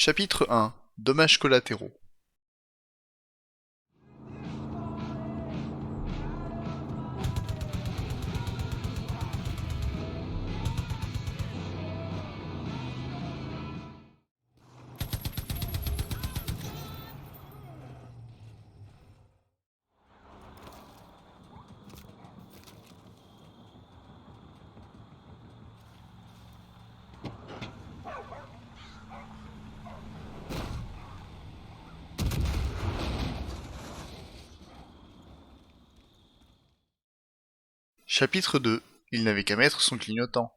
Chapitre 1. Dommages collatéraux. Chapitre 2. Il n'avait qu'à mettre son clignotant.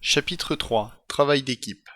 Chapitre 3. Travail d'équipe.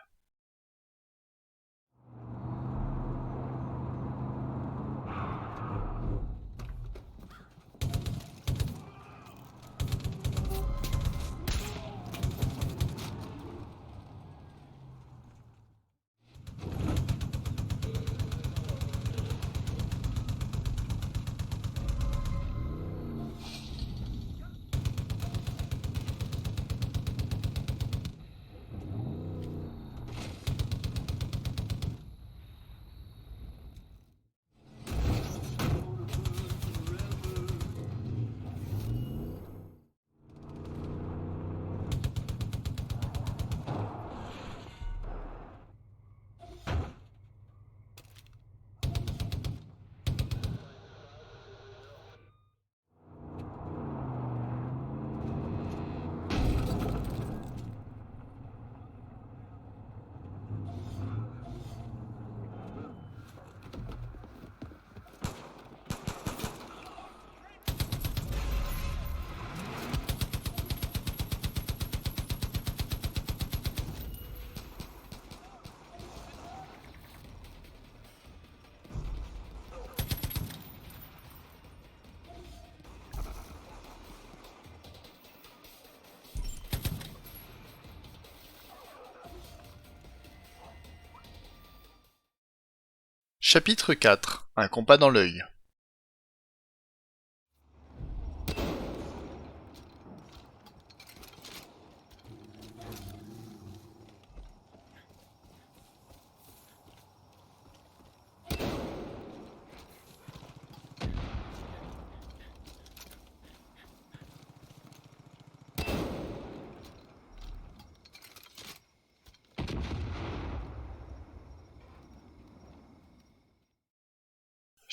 Chapitre 4. Un compas dans l'œil.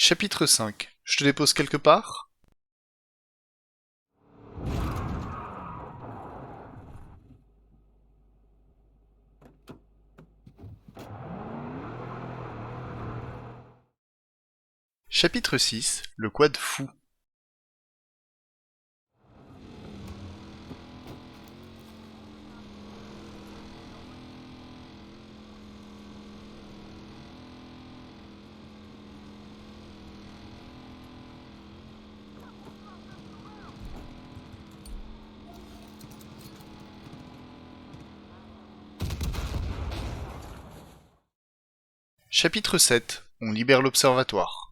Chapitre 5. Je te dépose quelque part? Chapitre 6. Le quad fou. Chapitre 7. On libère l'observatoire.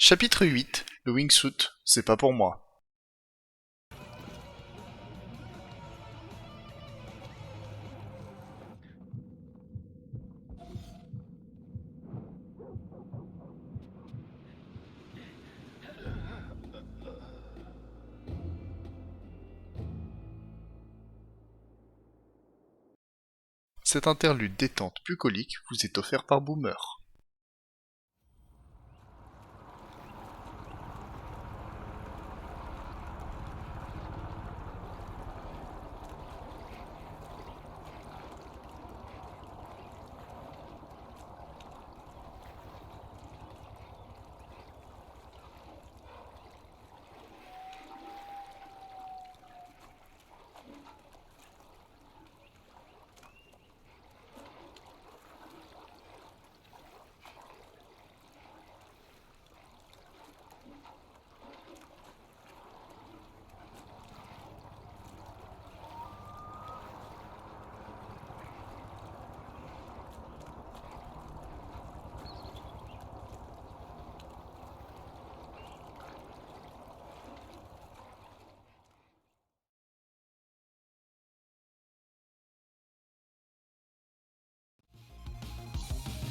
Chapitre 8. Le wingsuit, c'est pas pour moi. Cet interlude détente bucolique vous est offert par Boomer.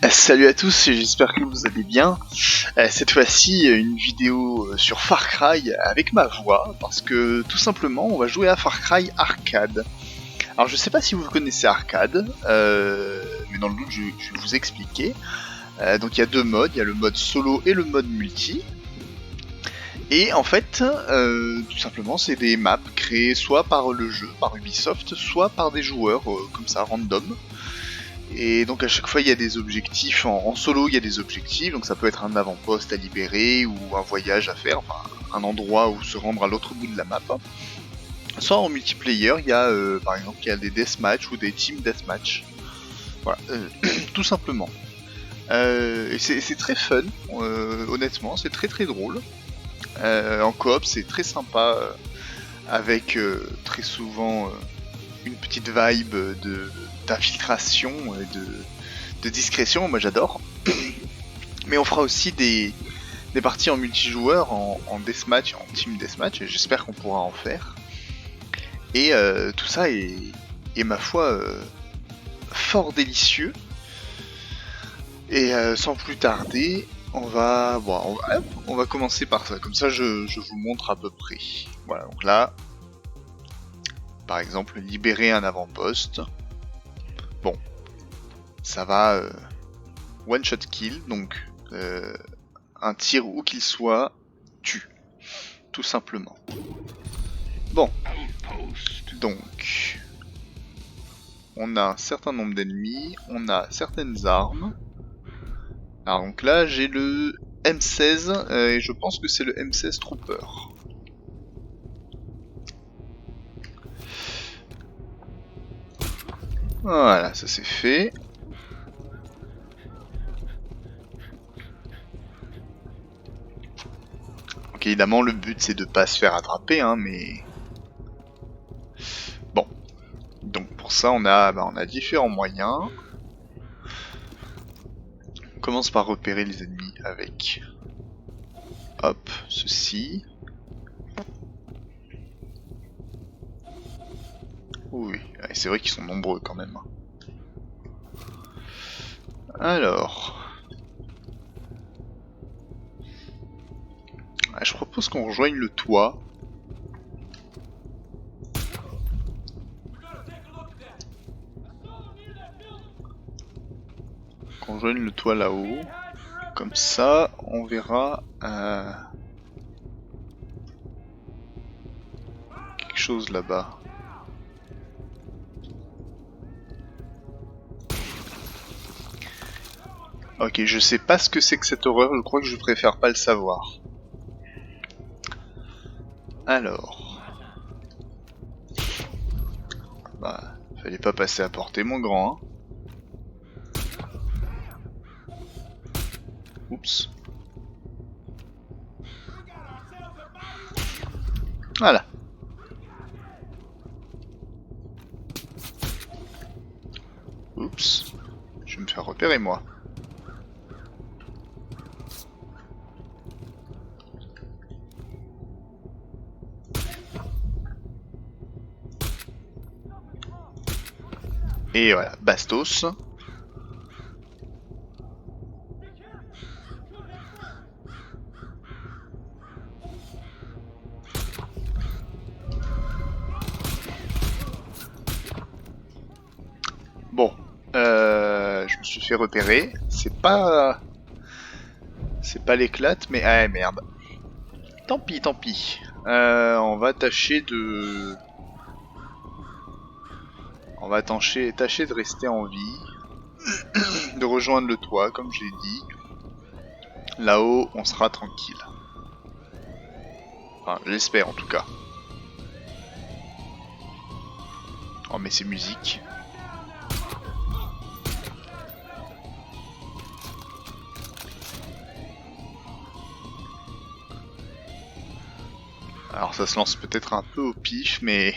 Salut à tous, j'espère que vous allez bien. Cette fois-ci, une vidéo sur Far Cry avec ma voix, parce que tout simplement, on va jouer à Far Cry Arcade. Alors je sais pas si vous connaissez Arcade, mais dans le doute, je vais vous expliquer. Donc il y a deux modes, il y a le mode solo et le mode multi. Et en fait, tout simplement, c'est des maps créées soit par le jeu, par Ubisoft, soit par des joueurs comme ça, random. Et donc à chaque fois il y a des objectifs, en solo il y a des objectifs, donc ça peut être un avant-poste à libérer ou un voyage à faire, enfin un endroit où se rendre à l'autre bout de la map. Soit en multiplayer, il y a par exemple il y a des deathmatch ou des team deathmatch. Voilà, tout simplement. Et c'est très fun, honnêtement, c'est très très drôle. En coop c'est très sympa, avec très souvent une petite vibe d'infiltration et de discrétion, moi j'adore. Mais on fera aussi des parties en multijoueur, en deathmatch, en team deathmatch, et j'espère qu'on pourra en faire. Et tout ça est ma foi fort délicieux. Et sans plus tarder, on va commencer par ça, comme ça je vous montre à peu près. Voilà, donc là, par exemple, libérer un avant-poste. Bon, ça va one shot kill, donc un tir où qu'il soit tue, tout simplement. Bon, donc on a un certain nombre d'ennemis, on a certaines armes. Alors donc là j'ai le M16 et je pense que c'est le M16 Trooper. Voilà, ça c'est fait. Donc évidemment le but c'est de pas se faire attraper, hein, mais bon. Donc pour ça on a différents moyens. On commence par repérer les ennemis avec, hop, ceci. Oui, c'est vrai qu'ils sont nombreux quand même. Alors, je propose qu'on rejoigne le toit. Qu'on rejoigne le toit là-haut. Comme ça, on verra quelque chose là-bas. Ok, je sais pas ce que c'est que cette horreur, je crois que je préfère pas le savoir. Alors... Bah, fallait pas passer à portée mon grand, hein. Oups. Voilà. Oups. Je vais me faire repérer moi. Et voilà, bastos. Bon, je me suis fait repérer. C'est pas l'éclate, mais ah merde. Tant pis, tant pis. On va tâcher de tâcher de rester en vie, de rejoindre le toit, comme j'ai dit. Là-haut, on sera tranquille. Enfin, j'espère en tout cas. Oh mais c'est musique. Alors ça se lance peut-être un peu au pif, mais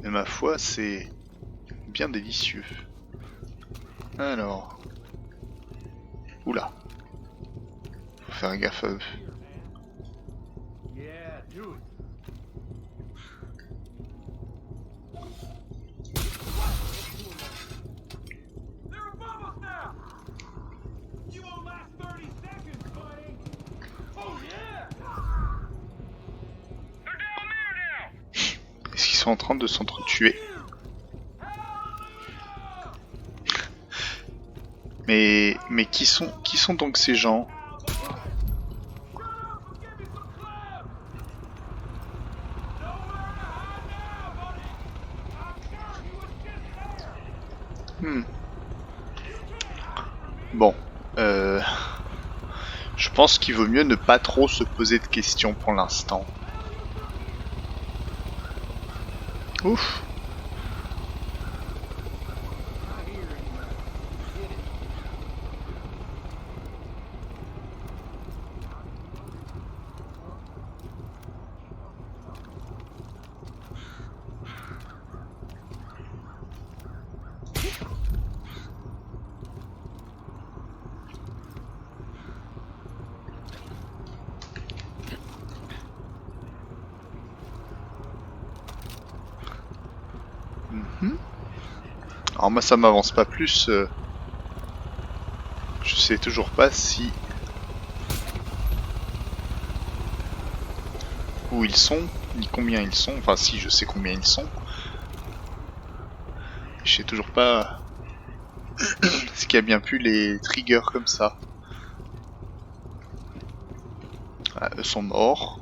ma foi, c'est bien délicieux. Alors... Oula. Faut faire gaffe à eux. Est-ce qu'ils sont en train de s'entretuer? Mais qui sont donc ces gens? Bon, je pense qu'il vaut mieux ne pas trop se poser de questions pour l'instant. Ouf. Alors moi ça m'avance pas plus. Je sais toujours pas si... où ils sont, ni combien ils sont. Enfin si, je sais combien ils sont. Je sais toujours pas ce qui a bien pu les trigger comme ça. Ah, eux sont morts.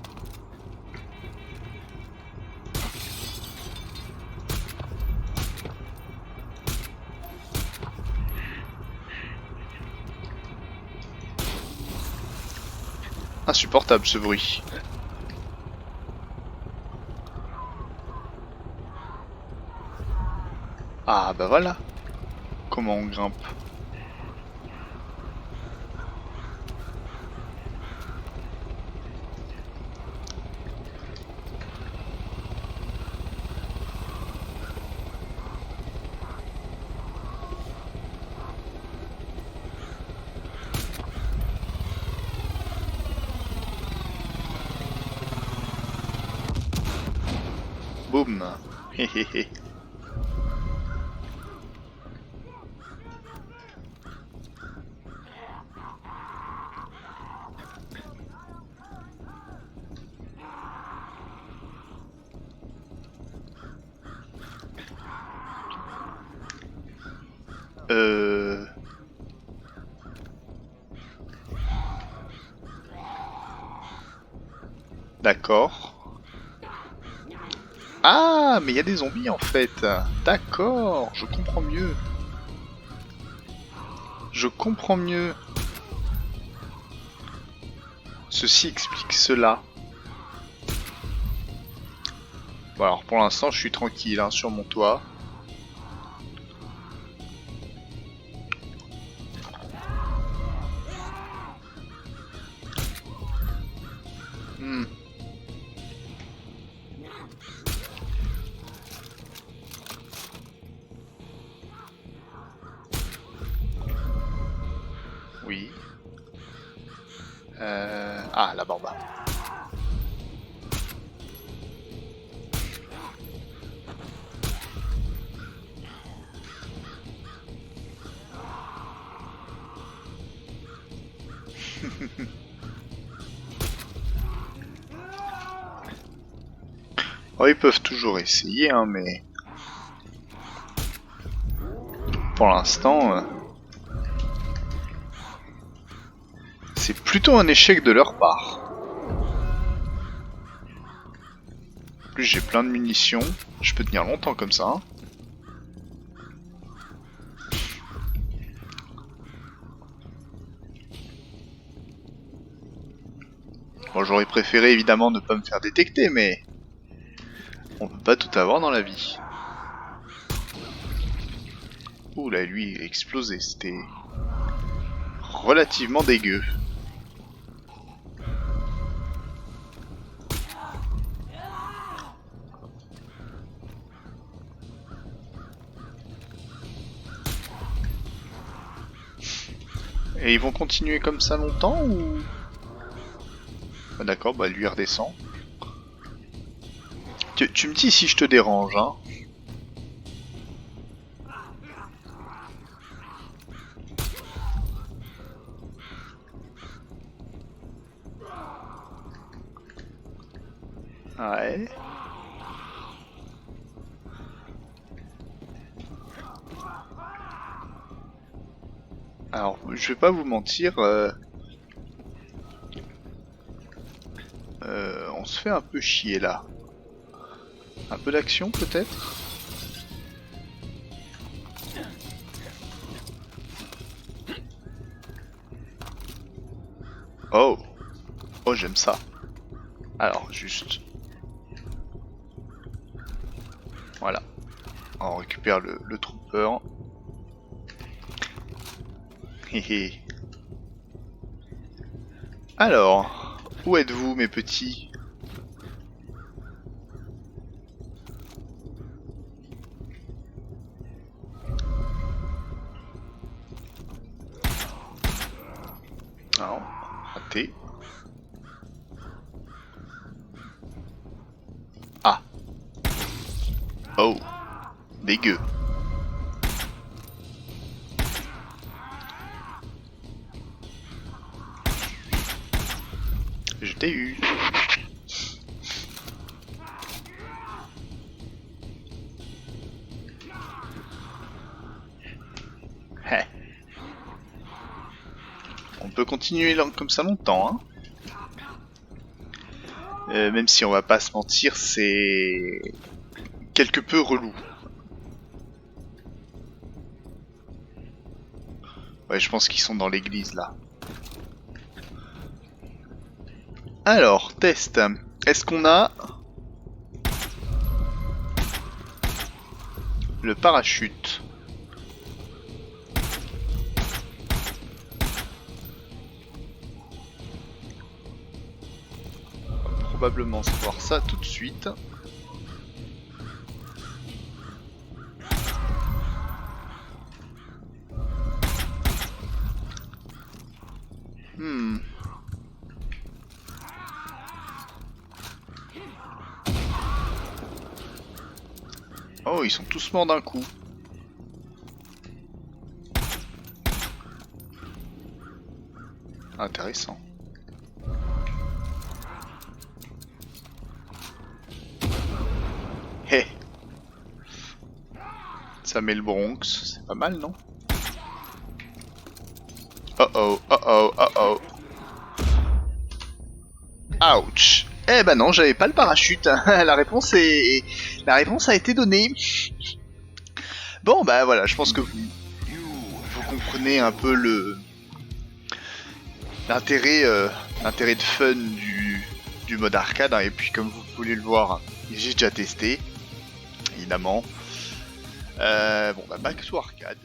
Insupportable ce bruit. Ah bah voilà. Comment on grimpe. Boum. Hehehe. D'accord. Ah, mais il y a des zombies en fait. D'accord, je comprends mieux. Je comprends mieux. Ceci explique cela. Bon alors pour l'instant je suis tranquille hein, sur mon toit. Oui. Ah, la bamba. Oh, ils peuvent toujours essayer, hein, mais... Pour l'instant... C'est plutôt un échec de leur part. En plus, j'ai plein de munitions. Je peux tenir longtemps comme ça. Hein. Bon, j'aurais préféré évidemment ne pas me faire détecter, mais... On peut pas tout avoir dans la vie. Ouh là, lui, il a explosé. C'était... relativement dégueu. Et ils vont continuer comme ça longtemps ou... Ah, d'accord, bah lui il redescend. Tu me dis si je te dérange, hein. Ouais. Alors, je vais pas vous mentir, on se fait un peu chier là. Un peu d'action peut-être? Oh! Oh, j'aime ça. Alors, juste... Voilà. On récupère le trooper. Héhé. Alors, où êtes-vous mes petits? Non, raté. Ah. Oh. Dégueu. Je t'ai eu. Heh. On peut continuer comme ça longtemps, hein. Même si on va pas se mentir, c'est quelque peu relou. Ouais, je pense qu'ils sont dans l'église là. Alors, test. Est-ce qu'on a le parachute? On va probablement savoir ça tout de suite. Oh, ils sont tous morts d'un coup. Intéressant. Hé. Ça met le Bronx, c'est pas mal, non? Oh oh, oh oh, oh oh. Ouch. Eh ben non, j'avais pas le parachute. La réponse a été donnée. Bon bah voilà, je pense que vous comprenez un peu l'intérêt de fun du mode arcade, hein. Et puis comme vous pouvez le voir, j'ai déjà testé, évidemment. Bon bah back to arcade.